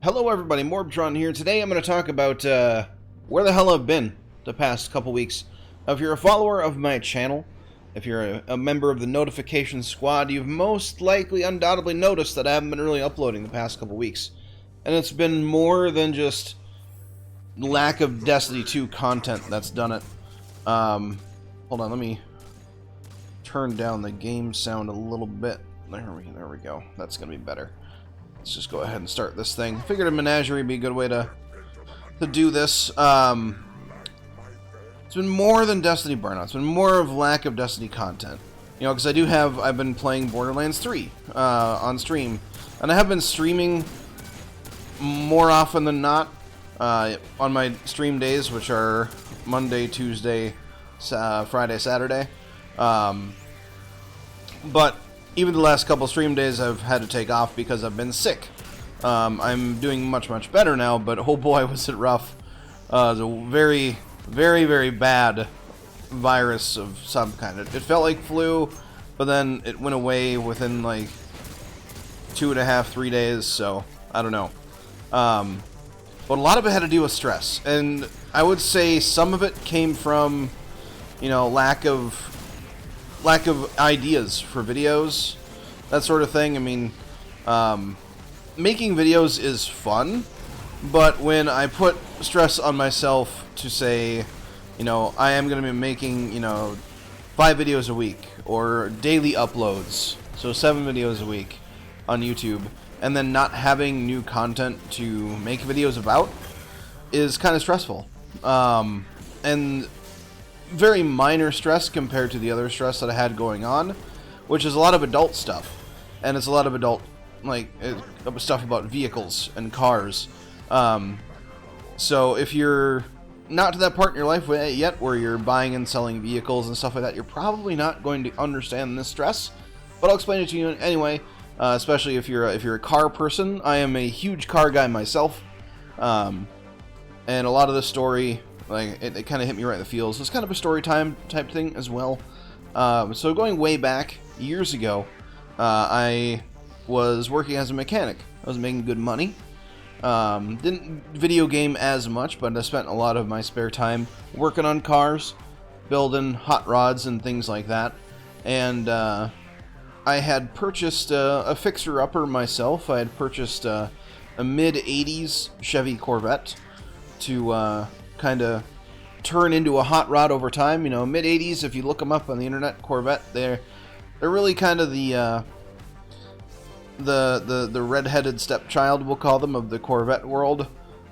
Hello everybody, MorbTron here. Today I'm going to talk about where the hell I've been the past couple weeks. If you're a follower of my channel, if you're a member of the notification squad, you've most likely undoubtedly noticed that I haven't been really uploading the past couple weeks. And it's been more than just lack of Destiny 2 content that's done it. Hold on, let me turn down the game sound a little bit. There we go. That's going to be better. Let's just go ahead and start this thing. Figured a menagerie would be a good way to do this. It's been more than Destiny burnout. It's been more of lack of Destiny content. You know, because I've been playing Borderlands 3 on stream. And I have been streaming more often than not on my stream days, which are Monday, Tuesday, Friday, Saturday. But even the last couple stream days I've had to take off because I've been sick. I'm doing much better now, but oh boy was it rough. It was a very, very bad virus of some kind. It felt like flu, but then it went away within like 2.5, 3 days, so I don't know. But a lot of it had to do with stress, and I would say some of it came from, you know, lack of ideas for videos, that sort of thing. I mean, making videos is fun, but when I put stress on myself to say, you know, I am going to be making, you know, 5 videos a week, or daily uploads, so 7 videos a week on YouTube, and then not having new content to make videos about, is kind of stressful. And very minor stress compared to the other stress that I had going on, which is a lot of adult stuff, and it's a lot of adult, like, stuff about vehicles and cars. So if you're not to that part in your life yet where you're buying and selling vehicles and stuff like that, you're probably not going to understand this stress, but I'll explain it to you anyway. Especially if you're a car person. I am a huge car guy myself, and a lot of the story, like, it kind of hit me right in the feels. It's kind of a story time type thing as well. So going way back, years ago, I was working as a mechanic. I was making good money. Didn't video game as much, but I spent a lot of my spare time working on cars, building hot rods and things like that. And I had purchased a fixer-upper myself. I had purchased a mid-'80s Chevy Corvette to kind of turn into a hot rod over time. You know, mid-'80s, if you look them up on the internet, Corvette, they're really kind of the red-headed stepchild, we'll call them, of the Corvette world.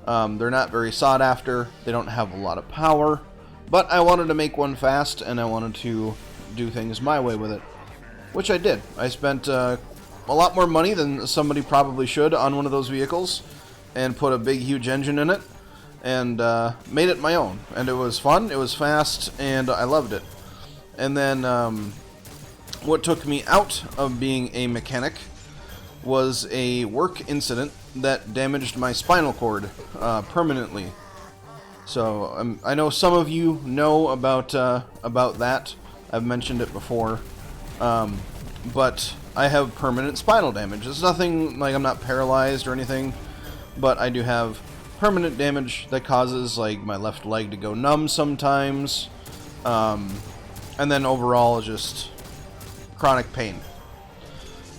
They're not very sought after. They don't have a lot of power, but I wanted to make one fast, and I wanted to do things my way with it, which I did. I spent a lot more money than somebody probably should on one of those vehicles, and put a big, huge engine in it, and made it my own. And it was fun, it was fast, and I loved it. And then what took me out of being a mechanic was a work incident that damaged my spinal cord permanently. So I know some of you know about that. I've mentioned it before. But I have permanent spinal damage. It's nothing like I'm not paralyzed or anything, but I do have permanent damage that causes, like, my left leg to go numb sometimes, and then overall just chronic pain.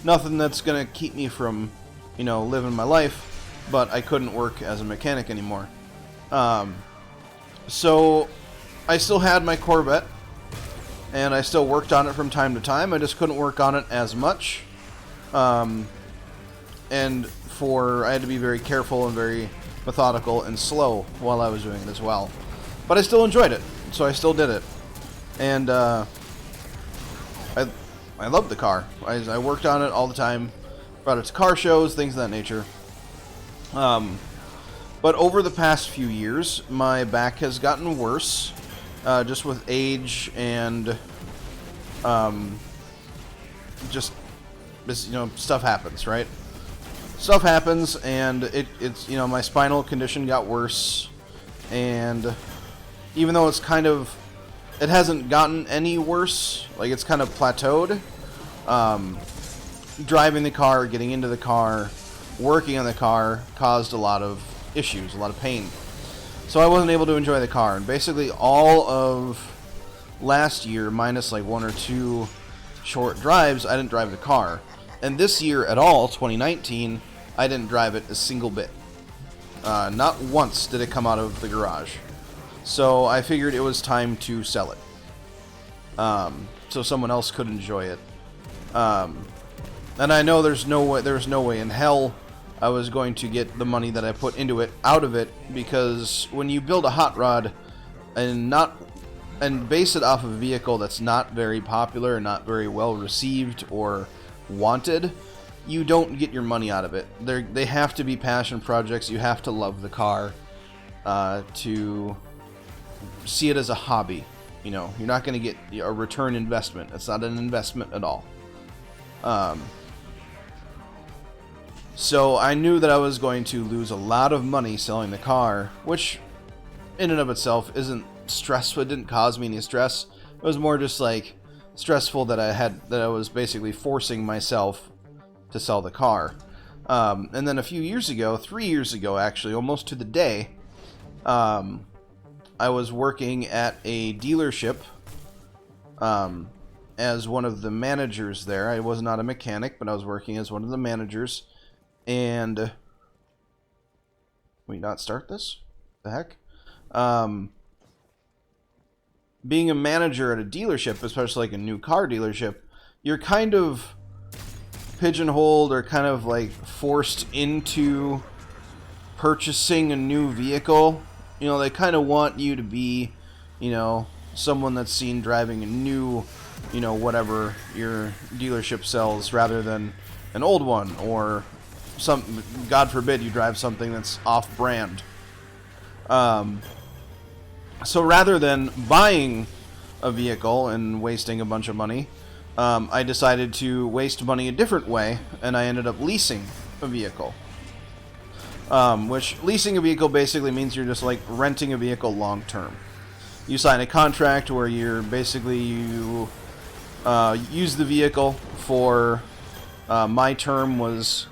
Nothing that's gonna keep me from, you know, living my life, but I couldn't work as a mechanic anymore. So I still had my Corvette, and I still worked on it from time to time. I just couldn't work on it as much. And I had to be very careful and very methodical and slow while I was doing it as well. But I still enjoyed it, so I still did it. And I loved the car. I worked on it all the time. Brought it to car shows, things of that nature. But over the past few years, my back has gotten worse. Just with age and just, you know, stuff happens, right? Stuff happens, and it's, you know, my spinal condition got worse, and even though it's kind of, it hasn't gotten any worse, like, it's kind of plateaued. Driving the car, getting into the car, working on the car caused a lot of issues, a lot of pain. So I wasn't able to enjoy the car, and basically all of last year, minus like 1 or 2 short drives, I didn't drive the car. And this year at all, 2019, I didn't drive it a single bit. Not once did it come out of the garage. So I figured it was time to sell it. So someone else could enjoy it. And I know there's no way in hell I was going to get the money that I put into it out of it, because when you build a hot rod and base it off of a vehicle that's not very popular, not very well received or wanted, you don't get your money out of it. They have to be passion projects. You have to love the car to see it as a hobby. You know, you're not going to get a return investment. It's not an investment at all. So I knew that I was going to lose a lot of money selling the car, which in and of itself isn't stressful. It didn't cause me any stress. It was more just like stressful that I was basically forcing myself to sell the car. And then a few years ago, 3 years ago actually, almost to the day, I was working at a dealership as one of the managers there. I was not a mechanic, but I was working as one of the managers. And can we not start this? The heck? Being a manager at a dealership, especially like a new car dealership, you're kind of pigeonholed or kind of like forced into purchasing a new vehicle. You know, they kind of want you to be, you know, someone that's seen driving a new, you know, whatever your dealership sells, rather than an old one, or some, God forbid, you drive something that's off-brand. So rather than buying a vehicle and wasting a bunch of money, I decided to waste money a different way, and I ended up leasing a vehicle. Which, leasing a vehicle basically means you're just like renting a vehicle long term. You sign a contract where you're basically, you use the vehicle for, my term was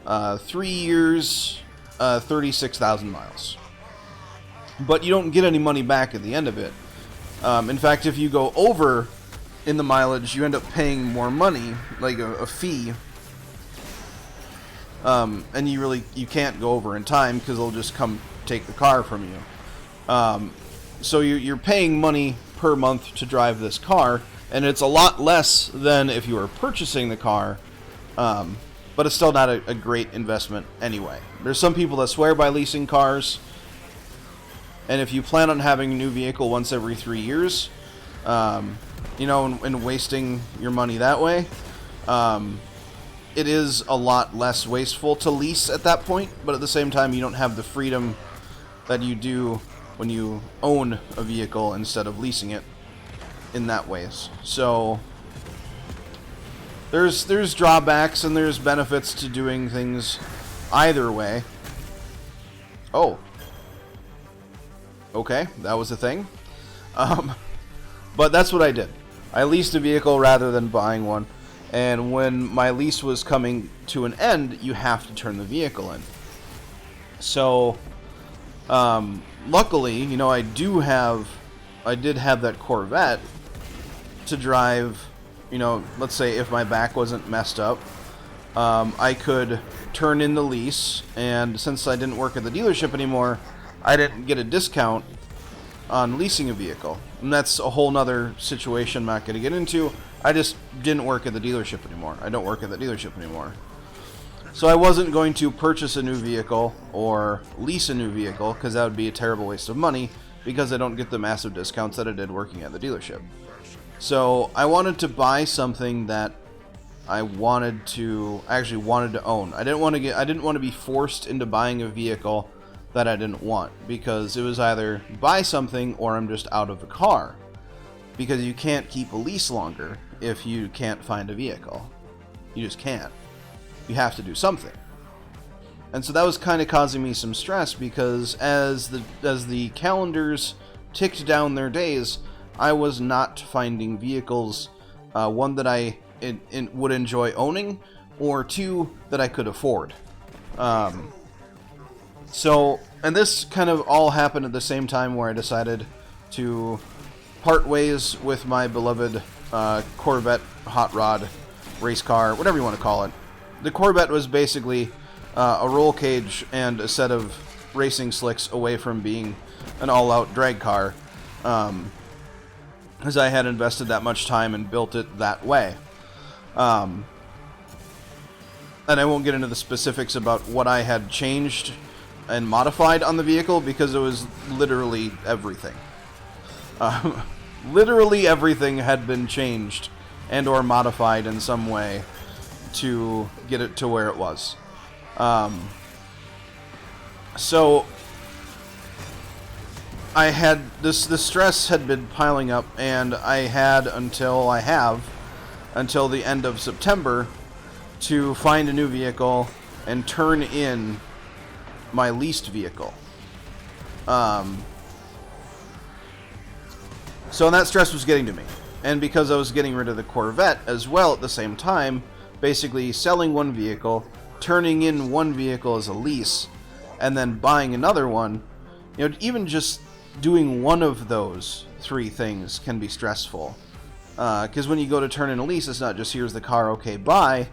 3 years, 36,000 miles. But you don't get any money back at the end of it. In fact, if you go over in the mileage, you end up paying more money, like a fee. And you can't go over in time because they'll just come take the car from you. So you're paying money per month to drive this car, and it's a lot less than if you were purchasing the car. But it's still not a great investment anyway. There's some people that swear by leasing cars, and if you plan on having a new vehicle once every 3 years, you know, and wasting your money that way, it is a lot less wasteful to lease at that point, but at the same time, you don't have the freedom that you do when you own a vehicle instead of leasing it in that ways. So there's drawbacks and there's benefits to doing things either way. Oh. Okay, that was a thing. But that's what I did. I leased a vehicle rather than buying one. And when my lease was coming to an end, you have to turn the vehicle in. So, luckily, you know, I did have that Corvette to drive. You know, let's say if my back wasn't messed up, I could turn in the lease, and since I didn't work at the dealership anymore, I didn't get a discount on leasing a vehicle. And that's a whole nother situation I'm not going to get into. I just didn't work at the dealership anymore. I don't work at the dealership anymore. So I wasn't going to purchase a new vehicle or lease a new vehicle, because that would be a terrible waste of money, because I don't get the massive discounts that I did working at the dealership. So I wanted to buy something that I actually wanted to own. I didn't want to be forced into buying a vehicle that I didn't want, because it was either buy something or I'm just out of a car, because you can't keep a lease longer if you can't find a vehicle. You just can't. You have to do something. And so that was kind of causing me some stress, because as the calendars ticked down their days, I was not finding vehicles, one that I would enjoy owning, or two that I could afford. And this kind of all happened at the same time where I decided to part ways with my beloved Corvette hot rod race car, whatever you want to call it. The Corvette was basically a roll cage and a set of racing slicks away from being an all-out drag car, as I had invested that much time and built it that way. And I won't get into the specifics about what I had changed and modified on the vehicle, because it was literally everything. Literally everything had been changed and or modified in some way to get it to where it was. So I had the stress had been piling up, and I have until the end of September to find a new vehicle and turn in my leased vehicle. So that stress was getting to me. And because I was getting rid of the Corvette as well at the same time, basically selling one vehicle, turning in one vehicle as a lease, and then buying another one, even just doing one of those three things can be stressful. Because when you go to turn in a lease, it's not just here's the car, okay, bye.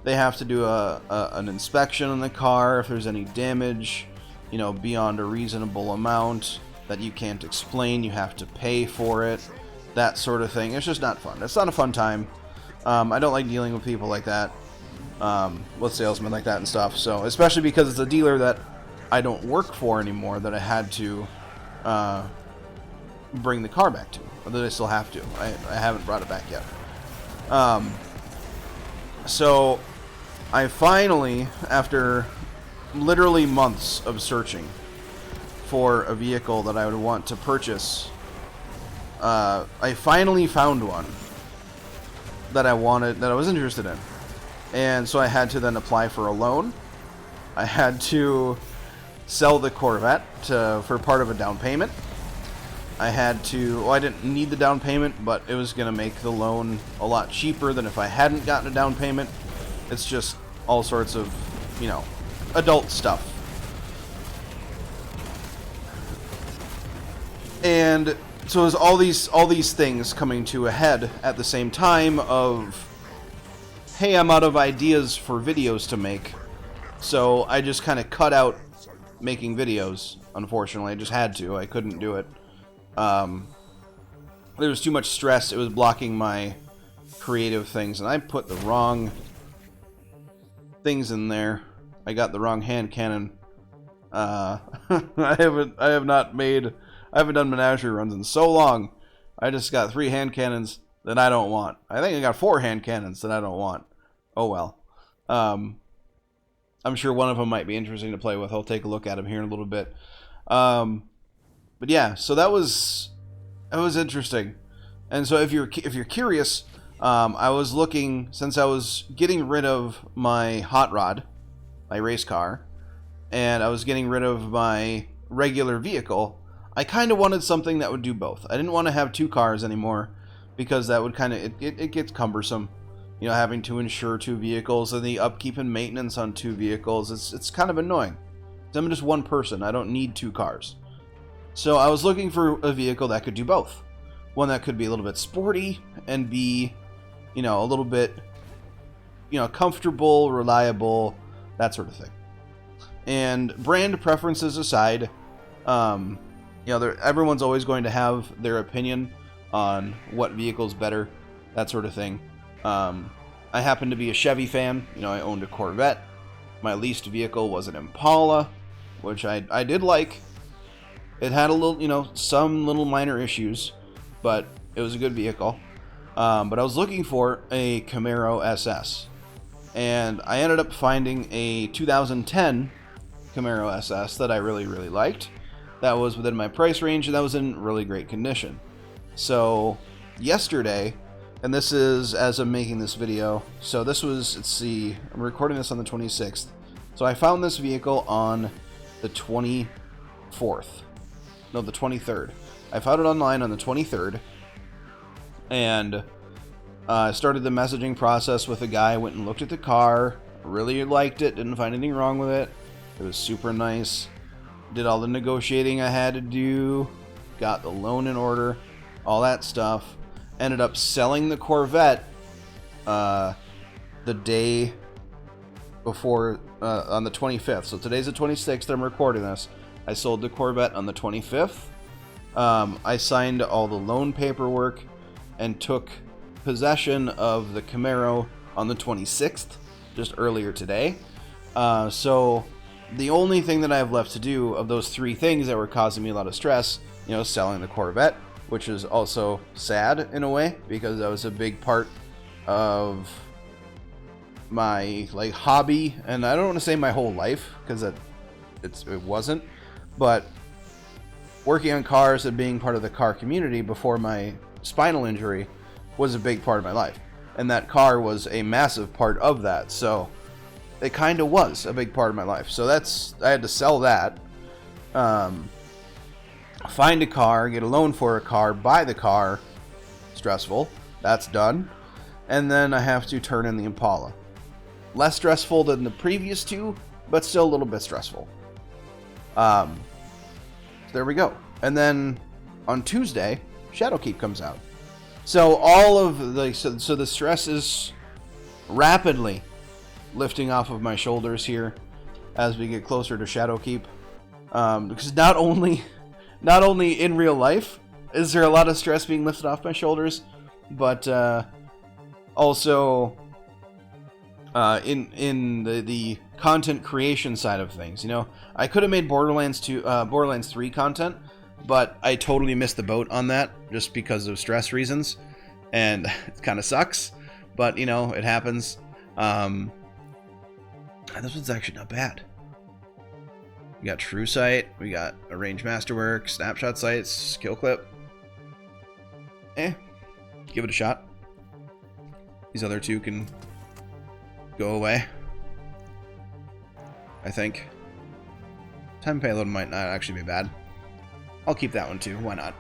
They have to do an inspection on the car if there's any damage, beyond a reasonable amount that you can't explain. You have to pay for it, that sort of thing. It's just not fun. It's not a fun time. I don't like dealing with people like that, with salesmen like that and stuff. So, especially because it's a dealer that I don't work for anymore that I had to bring the car back to. Or that I still have to. I haven't brought it back yet. So I finally, after literally months of searching for a vehicle that I would want to purchase, I finally found one that I wanted, that I was interested in. And so I had to then apply for a loan. I had to sell the Corvette for part of a down payment. I didn't need the down payment, but it was going to make the loan a lot cheaper than if I hadn't gotten a down payment. It's just all sorts of, adult stuff. And so it was all these things coming to a head at the same time of, hey, I'm out of ideas for videos to make. So I just kind of cut out making videos, unfortunately. I just had to. I couldn't do it. There was too much stress. It was blocking my creative things, and I put the wrong things in there. I got the wrong hand cannon. I haven't done menagerie runs in so long. I just got 3 hand cannons that I don't want. I think I got 4 hand cannons that I don't want. Oh well. I'm sure one of them might be interesting to play with. I'll take a look at them here in a little bit. But yeah, so that was interesting. And so if you're curious, I was looking, since I was getting rid of my hot rod, my race car, and I was getting rid of my regular vehicle, I kind of wanted something that would do both. I didn't want to have 2 cars anymore, because that would kind of, it gets cumbersome, having to insure 2 vehicles and the upkeep and maintenance on 2 vehicles. It's kind of annoying. I'm just one person. I don't need 2 cars. So I was looking for a vehicle that could do both. One that could be a little bit sporty and be, a little bit, comfortable, reliable, that sort of thing. And brand preferences aside, everyone's always going to have their opinion on what vehicle's better, that sort of thing. I happen to be a Chevy fan. I owned a Corvette. My leased vehicle was an Impala, which I did like. It had a little, some little minor issues, but it was a good vehicle. But I was looking for a Camaro SS, and I ended up finding a 2010 Camaro SS that I really, really liked. That was within my price range, and that was in really great condition. So yesterday, and this is as I'm making this video, so this was, let's see, I'm recording this on the 26th. So I found this vehicle on the 24th. No, the 23rd. I found it online on the 23rd, and started the messaging process with a guy. Went and looked at the car, Really liked it, didn't find anything wrong with it. It was super nice. Did all the negotiating I had to do, got the loan in order, all that stuff. Ended up selling the Corvette the day before, on the 25th. So today's the 26th, I'm recording this. I sold the Corvette on the 25th. I signed all the loan paperwork and took possession of the Camaro on the 26th, just earlier today. So the only thing that I have left to do of those three things that were causing me a lot of stress, you know, selling the Corvette, which is also sad in a way, because that was a big part of my like hobby, and I don't want to say my whole life, because it wasn't, but working on cars and being part of the car community before my spinal injury was a big part of my life, and that car was a massive part of that. So it kind of was a big part of my life. So I had to sell that, find a car, get a loan for a car, buy the car. Stressful. That's done. And then I have to turn in the Impala. Less stressful than the previous two, but still a little bit stressful. There we go. And then on Tuesday, Shadowkeep comes out. So all of the so the stress is rapidly lifting off of my shoulders here as we get closer to Shadowkeep. Because not only in real life is there a lot of stress being lifted off my shoulders, but also in the content creation side of things. You know, I could have made Borderlands 3 content, but I totally missed the boat on that just because of stress reasons, and it kind of sucks, but you know, it happens. This one's actually not bad. We got True Sight, we got Arrange Masterwork, Snapshot Sights, Kill Clip. Give it a shot. These other two can go away, I think. Time payload might not actually be bad. I'll keep that one too. Why not?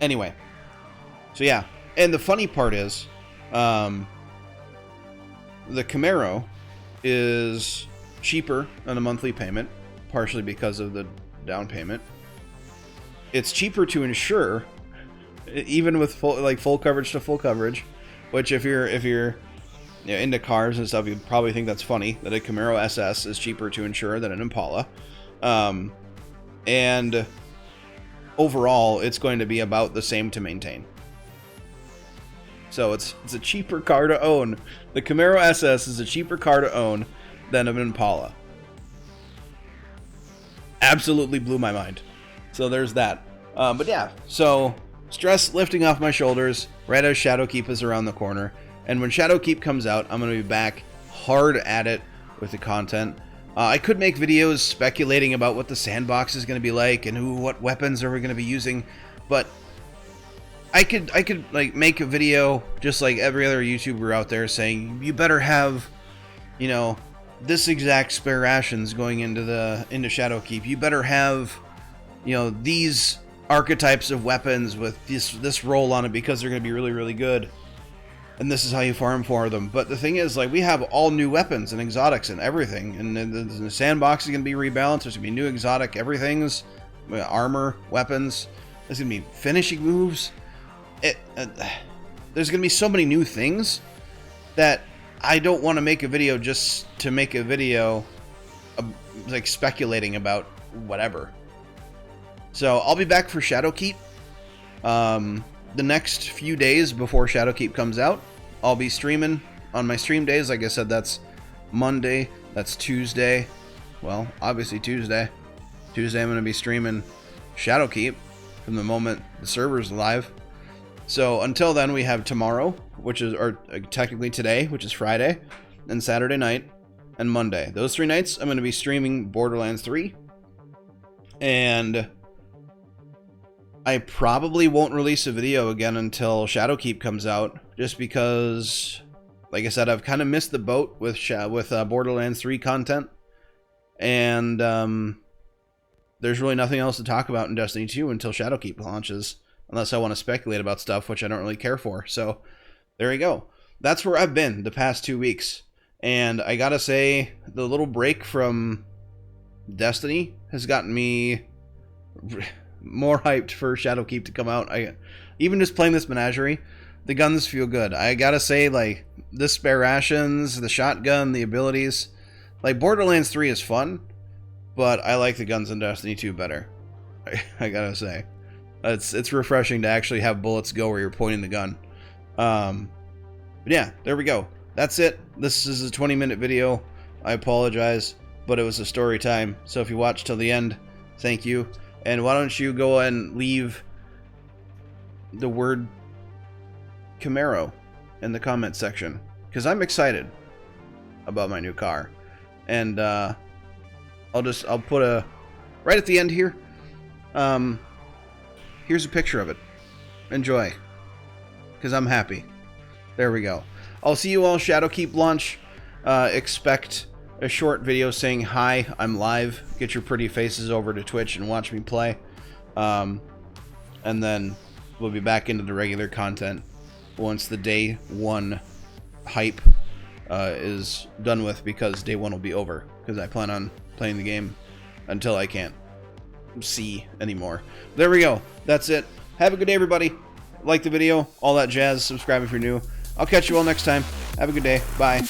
Anyway. So yeah. And the funny part is, the Camaro is cheaper on a monthly payment, partially because of the down payment. It's cheaper to insure, even with full coverage to full coverage, which if you're you know, into cars and stuff, you'd probably think that's funny that a Camaro SS is cheaper to insure than an Impala. And overall, it's going to be about the same to maintain. So it's a cheaper car to own. The Camaro SS is a cheaper car to own than an Impala. Absolutely blew my mind. So there's that. But yeah, so stress lifting off my shoulders right as Shadowkeep is around the corner. And when Shadowkeep comes out, I'm going to be back hard at it with the content. I could make videos speculating about what the sandbox is going to be like and what weapons are we going to be using, but I could like make a video just like every other YouTuber out there saying you better have, you know, this exact spare rations going into Shadowkeep. You better have, you know, these archetypes of weapons with this roll on it because they're going to be really, really good. And this is how you farm for them. But the thing is, like, we have all new weapons and exotics and everything. And the sandbox is going to be rebalanced. There's going to be new exotic everythings. Armor, weapons. There's going to be finishing moves. There's going to be so many new things that I don't want to make a video just to make a video like speculating about whatever. So I'll be back for Shadowkeep. The next few days before Shadowkeep comes out, I'll be streaming on my stream days. Like I said, that's Monday, that's Tuesday. Well, obviously Tuesday. Tuesday I'm going to be streaming Shadowkeep from the moment the server's live. So until then, we have tomorrow, or technically today, which is Friday, and Saturday night, and Monday. Those 3 nights, I'm going to be streaming Borderlands 3. And I probably won't release a video again until Shadowkeep comes out, just because, like I said, I've kind of missed the boat with Borderlands 3 content, and there's really nothing else to talk about in Destiny 2 until Shadowkeep launches, unless I want to speculate about stuff, which I don't really care for. So there you go. That's where I've been the past 2 weeks, And I gotta say, the little break from Destiny has gotten me more hyped for Shadowkeep to come out. Even just playing this menagerie, the guns feel good. I gotta say, like, the spare rations, the shotgun, the abilities. Like, Borderlands 3 is fun, but I like the guns in Destiny 2 better. I gotta say. It's refreshing to actually have bullets go where you're pointing the gun. But yeah, there we go. That's it. This is a 20-minute video. I apologize, but it was a story time. So if you watched till the end, thank you. And why don't you go and leave the word Camaro in the comment section, because I'm excited about my new car. And I'll put a right at the end here. Here's a picture of it. Enjoy, because I'm happy. There we go. I'll see you all Shadowkeep launch. Expect a short video saying hi, I'm live. Get your pretty faces over to Twitch and watch me play. And then we'll be back into the regular content once the day 1 hype is done with, because day 1 will be over, because I plan on playing the game until I can't see anymore. There we go. That's it. Have a good day, everybody. Like the video, all that jazz. Subscribe if you're new. I'll catch you all next time. Have a good day. Bye.